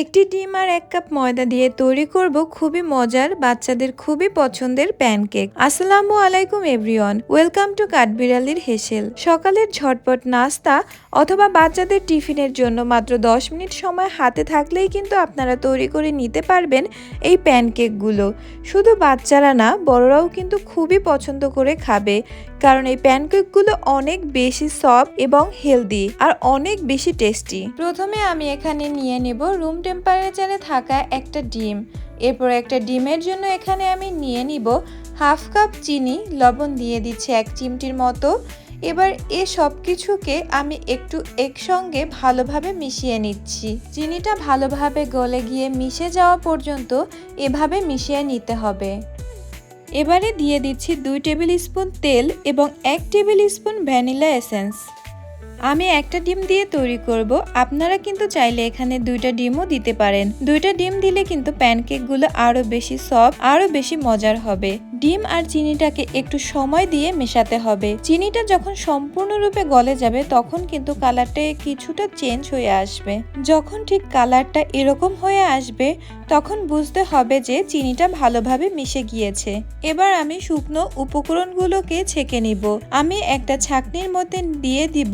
একটি ডিম আর 1 কাপ ময়দা দিয়ে তৈরি করব খুবই মজার বাচ্চাদের খুবই পছন্দের প্যানকেক। আসসালামু আলাইকুম এভরিওয়ান, ওয়েলকাম টু কাঠবিড়ালির হেসেল। সকালের ঝটপট নাস্তা অথবা বাচ্চাদের টিফিনের জন্য মাত্র 10 মিনিট সময় হাতে থাকলেই কিন্তু আপনারা তৈরি করে নিতে পারবেন এই প্যানকেকগুলো। শুধু বাচ্চারা না, বড়রাও কিন্তু খুবই পছন্দ করে খাবে, কারণ এই প্যানকেকগুলো অনেক বেশি সফট এবং হেলদি আর অনেক বেশি টেস্টি। প্রথমে আমি এখানে নিয়ে নেব রুম টেম্পারেচারে থাকা একটা ডিম। এরপর একটা ডিমের জন্য এখানে আমি নিয়ে নিব হাফ কাপ চিনি, লবণ দিয়ে দিচ্ছি 1 চিমটির মতো। এবার এ সব কিছুকে আমি একটু একসঙ্গে ভালোভাবে মিশিয়ে নিচ্ছি। চিনিটা ভালোভাবে গলে গিয়ে মিশে যাওয়া পর্যন্ত এভাবে মিশিয়ে নিতে হবে। এবারে দিয়ে দিচ্ছি 2 টেবিল স্পুন তেল এবং 1 টেবিল স্পুন ভ্যানিলা এসেন্স। আমি একটা ডিম দিয়ে তৈরি করব, আপনারা কিন্তু চাইলে এখানে 2টা ডিমও দিতে পারেন। 2টা ডিম দিলে কিন্তু প্যানকেকগুলো আরো বেশি সফট, আরো বেশি মজার হবে। ডিম আর চিনিটাকে একটু সময় দিয়ে মেশাতে হবে। চিনিটা যখন সম্পূর্ণরূপে গলে যাবে তখন কিন্তু কালারটা কিছুটা চেঞ্জ হয়ে আসবে। যখন ঠিক কালারটা এরকম হয়ে আসবে তখন বুঝতে হবে যে চিনিটা ভালোভাবে মিশে গিয়েছে। এবার আমি শুকনো উপকরণগুলোকে ছেঁকে নিব। আমি একটা ছাঁকনির মধ্যে দিয়ে দিব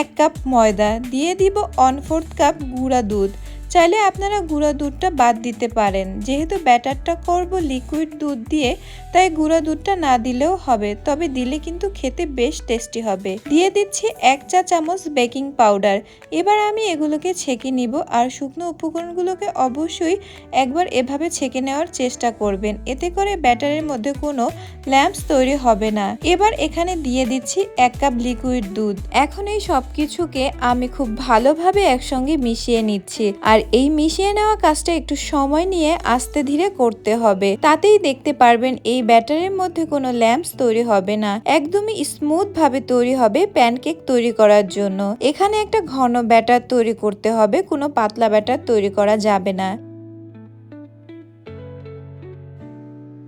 1 কাপ ময়দা, দিয়ে দিব 1/4 কাপ গুঁড়া দুধ। চাইলে আপনারা গুঁড়া দুধটা বাদ দিতে পারেন, যেহেতু ব্যাটারটা করব লিকুইড দুধ দিয়ে, তাই গুঁড়া দুধটা না দিলেও হবে, তবে দিলে কিন্তু খেতে বেশ টেস্টি হবে। দিয়ে দিচ্ছি 1 চা চামচ বেকিং পাউডার। এবার আমি এগুলোকে ছেঁকে নিব, আর শুকনো উপকরণগুলোকে অবশ্যই একবার এভাবে ছেঁকে নেওয়ার চেষ্টা করবেন, এতে করে ব্যাটারের মধ্যে কোনো ল্যাম্পস তৈরি হবে না। এবার এখানে দিয়ে দিচ্ছি 1 কাপ লিকুইড দুধ। এখন এই সব কিছুকে আমি খুব ভালোভাবে একসঙ্গে মিশিয়ে নিচ্ছি, আর এই মিশিয়ে নেওয়া কাজটা একটু সময় নিয়ে আস্তে ধীরে করতে হবে। তাতেই দেখতে পারবেন এই ব্যাটারের মধ্যে কোনো ল্যাম্পস তৈরি হবে না, একদমই স্মুথ ভাবে তৈরি হবে প্যানকেক তৈরি করার জন্য। এখানে একটা ঘন ব্যাটার তৈরি করতে হবে, কোনো পাতলা ব্যাটার তৈরি করা যাবে না।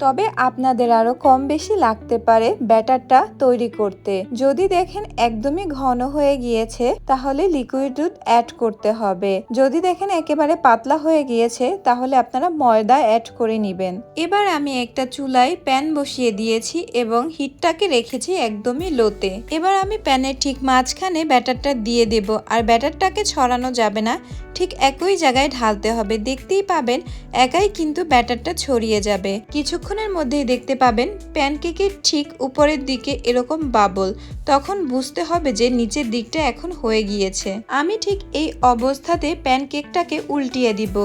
তবে আপনাদের আরো কম বেশি লাগতে পারে ব্যাটারটা তৈরি করতে। যদি দেখেন একদমই ঘন হয়ে গিয়েছে তাহলে লিকুইড দুধ অ্যাড করতে হবে। যদি দেখেন একেবারে পাতলা হয়ে গিয়েছে তাহলে আপনারা ময়দা অ্যাড করে নেবেন। এবার আমি একটা চুলায় প্যান বসিয়ে দিয়েছি এবং হিটটাকে রেখেছি একদমই লোতে। এবার আমি প্যানের ঠিক মাঝখানে ব্যাটারটা দিয়ে দেব, আর ব্যাটারটাকে ছড়ানো যাবে না, ঠিক একই জায়গায় ঢালতে হবে। দেখতেই পাবেন একাই কিন্তু ব্যাটারটা ছড়িয়ে যাবে। কিছুক্ষণের মধ্যেই দেখতে পাবেন প্যানকেকের ঠিক উপরের দিকে এরকম বাবল, তখন বুঝতে হবে যে নিচের দিকটা এখন হয়ে গিয়েছে। আমি ঠিক এই অবস্থাতে প্যানকেকটাকে উল্টিয়ে দিব।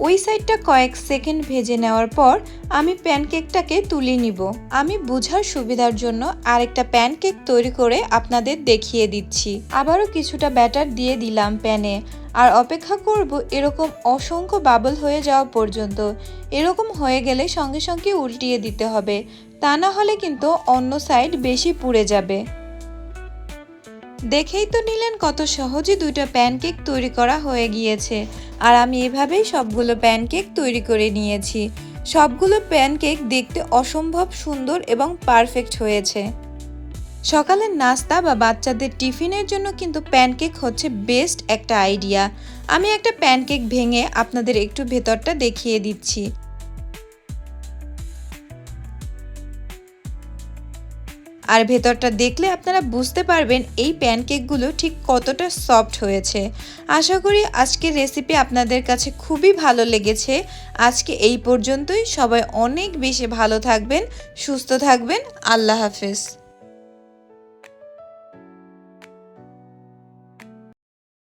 ওই সাইডটা কয়েক সেকেন্ড ভেজে নেওয়ার পর আমি প্যানকেকটাকে তুলে নিব। আমি বোঝার সুবিধার জন্য আরেকটা প্যানকেক তৈরি করে আপনাদের দেখিয়ে দিচ্ছি। আবারও কিছুটা ব্যাটার দিয়ে দিলাম প্যানে, আর অপেক্ষা করব এরকম অসংখ্য বাবল হয়ে যাওয়া পর্যন্ত। এরকম হয়ে গেলে সঙ্গে সঙ্গে উল্টিয়ে দিতে হবে, তা না হলে কিন্তু অন্য সাইড বেশি পুড়ে যাবে। দেখেই তো নিলেন কত সহজে 2টা প্যানকেক তৈরি করা হয়ে গিয়েছে, আর আমি এভাবেই সবগুলো প্যানকেক তৈরি করে নিয়েছি। সবগুলো প্যানকেক দেখতে অসম্ভব সুন্দর এবং পারফেক্ট হয়েছে। সকালের নাস্তা বা বাচ্চাদের টিফিনের জন্য কিন্তু প্যানকেক হচ্ছে বেস্ট একটা আইডিয়া। আমি একটা প্যানকেক ভেঙে আপনাদের একটু ভেতরটা দেখিয়ে দিচ্ছি। আর ভেতরটা দেখলে আপনারা বুঝতে পারবেন এই প্যানকেকগুলো ঠিক কতটা সফট হয়েছে। আশা করি আজকের রেসিপি আপনাদের কাছে খুবই ভালো লেগেছে। আজকে এই পর্যন্তই। সবাই অনেক বেশি ভালো থাকবেন, সুস্থ থাকবেন। আল্লাহ হাফেজ।